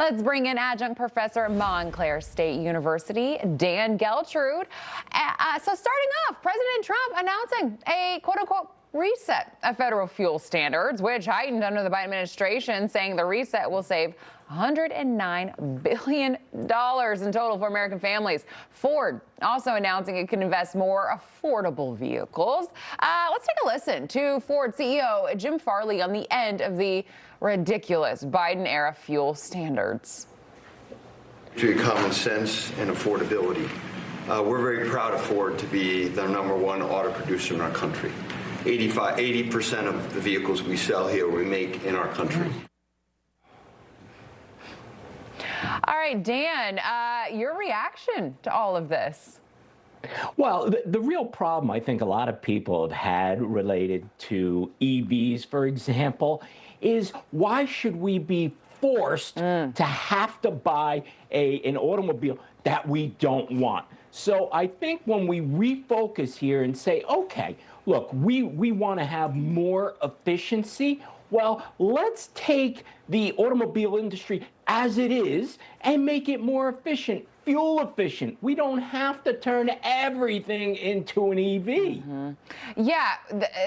Let's bring in adjunct professor at Montclair State University, Dan Geltrude. So starting off, President Trump announcing a quote-unquote reset of federal fuel standards, which heightened under the Biden administration, saying the reset will save $109 billion in total for American families. Ford also announcing it can invest more affordable vehicles. Let's take a listen to Ford CEO Jim Farley on the end of the ridiculous Biden-era fuel standards. Common sense and affordability. We're very proud of Ford to be the #1 auto producer in our country. 80% of the vehicles we sell here we make in our country. All right, Dan, your reaction to all of this? Well, the real problem I think a lot of people have had related to EVs, for example, is why should we be forced to have to buy an automobile that we don't want? So I think when we refocus here and say, okay, look, we want to have more efficiency. Well, let's take the automobile industry as it is and make it more efficient, fuel efficient. We don't have to turn everything into an EV. Yeah,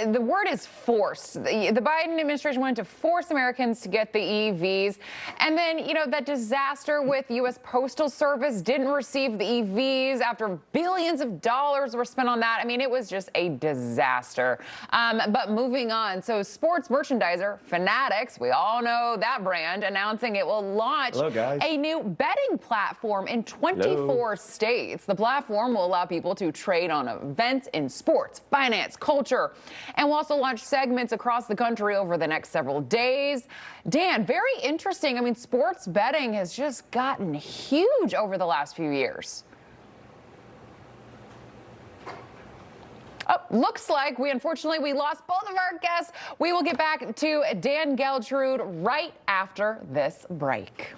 the word is forced. The Biden administration wanted to force Americans to get the EVs. And then, you know, that disaster with U.S. Postal Service didn't receive the EVs after billions of dollars were spent on that. I mean, it was just a disaster. But moving on, so sports merchandiser Fanatics, we all know that brand, announcing it will launch a new betting platform in 24 states. The platform will allow people to trade on events in sports, finance, culture, and will also launch segments across the country over the next several days. Dan, very interesting. I mean, sports betting has just gotten huge over the last few years. Oh, looks like unfortunately we lost both of our guests. We will get back to Dan Geltrude right after this break.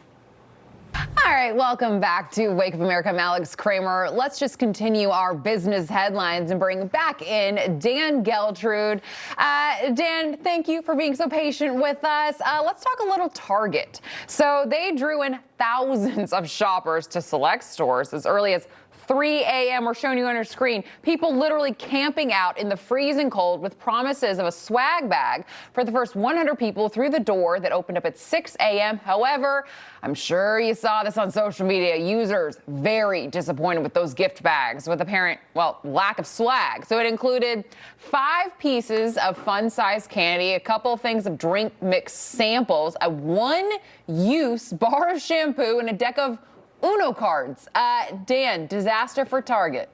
All right, welcome back to Wake Up America. I'm Alex Kraemer. Let's just continue our business headlines and bring back in Dan Geltrude. Dan, thank you for being so patient with us. Let's talk a little Target. So they drew in thousands of shoppers to select stores as early as 3 a.m. We're showing you on our screen. People literally camping out in the freezing cold with promises of a swag bag for the first 100 people through the door that opened up at 6 a.m. However, I'm sure you saw this on social media. Users very disappointed with those gift bags with apparent, lack of swag. So it included 5 pieces of fun-sized candy, a couple things of drink mix samples, a one-use bar of shampoo, and a deck of Uno cards. Dan, disaster for Target.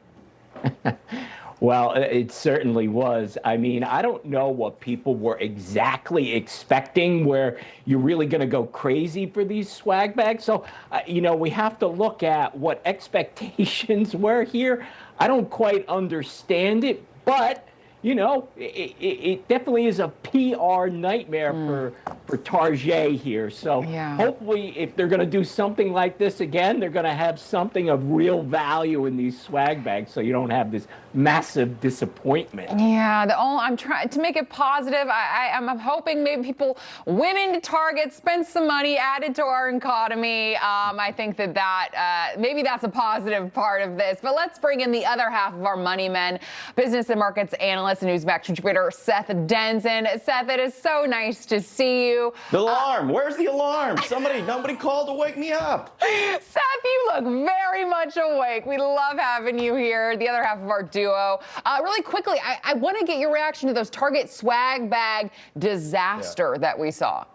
Well, it certainly was. I mean, I don't know what people were exactly expecting where you're really going to go crazy for these swag bags. So, we have to look at what expectations were here. I don't quite understand it, but it definitely is a PR nightmare for Target here. So hopefully if they're going to do something like this again, they're going to have something of real value in these swag bags so you don't have this massive disappointment. Yeah, I'm trying to make it positive. I'm hoping maybe people went into Target, spent some money, added to our economy. I think that maybe that's a positive part of this. But let's bring in the other half of our money men, business and markets analyst and NewsMax contributor Seth Denson. Seth, it is so nice to see you. The alarm. Where's the alarm? Nobody called to wake me up. Seth, you look very much awake. We love having you here, the other half of our duo. Really quickly, I want to get your reaction to those Target swag bag disaster that we saw.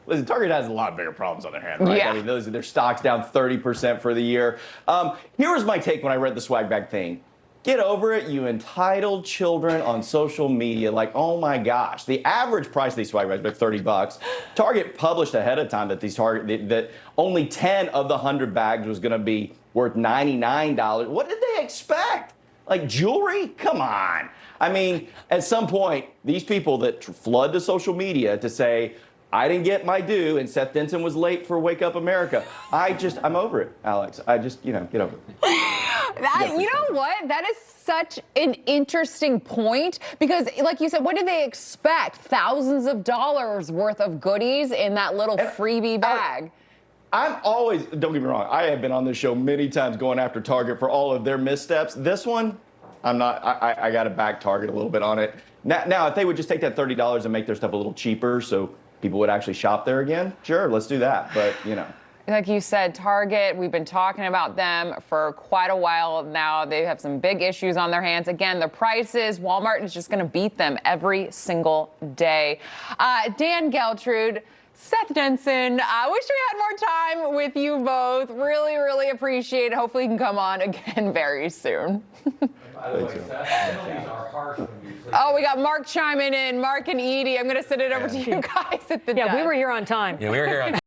Listen, Target has a lot bigger problems on their hands, right? Yeah. I mean, their stock's down 30% for the year. Here was my take when I read the swag bag thing. Get over it, you entitled children on social media. Like, oh my gosh. The average price of these swag bags is like $30. Target published ahead of time that that only 10 of the 100 bags was going to be worth $99. What did they expect? Like jewelry? Come on. I mean, at some point, these people that flood to social media to say, I didn't get my due, and Seth Denson was late for Wake Up America. I'm over it, Alex. Get over it. You know what? That is such an interesting point because, like you said, what did they expect? Thousands of dollars worth of goodies in that little freebie bag. I'm always, don't get me wrong, I have been on this show many times going after Target for all of their missteps. This one, I'm not, I got to back Target a little bit on it. Now, if they would just take that $30 and make their stuff a little cheaper so people would actually shop there again, sure, let's do that. But, you know. Like you said, Target, we've been talking about them for quite a while now. They have some big issues on their hands. Again, the prices, Walmart is just going to beat them every single day. Dan Geltrude, Seth Denson, I wish we had more time with you both. Really, really appreciate it. Hopefully you can come on again very soon. By the way, Seth, penalties are harsh when you sleep. Oh, we got Mark chiming in. Mark and Edie, I'm going to send it over to you guys at the desk. We were here on time. Yeah, we were here on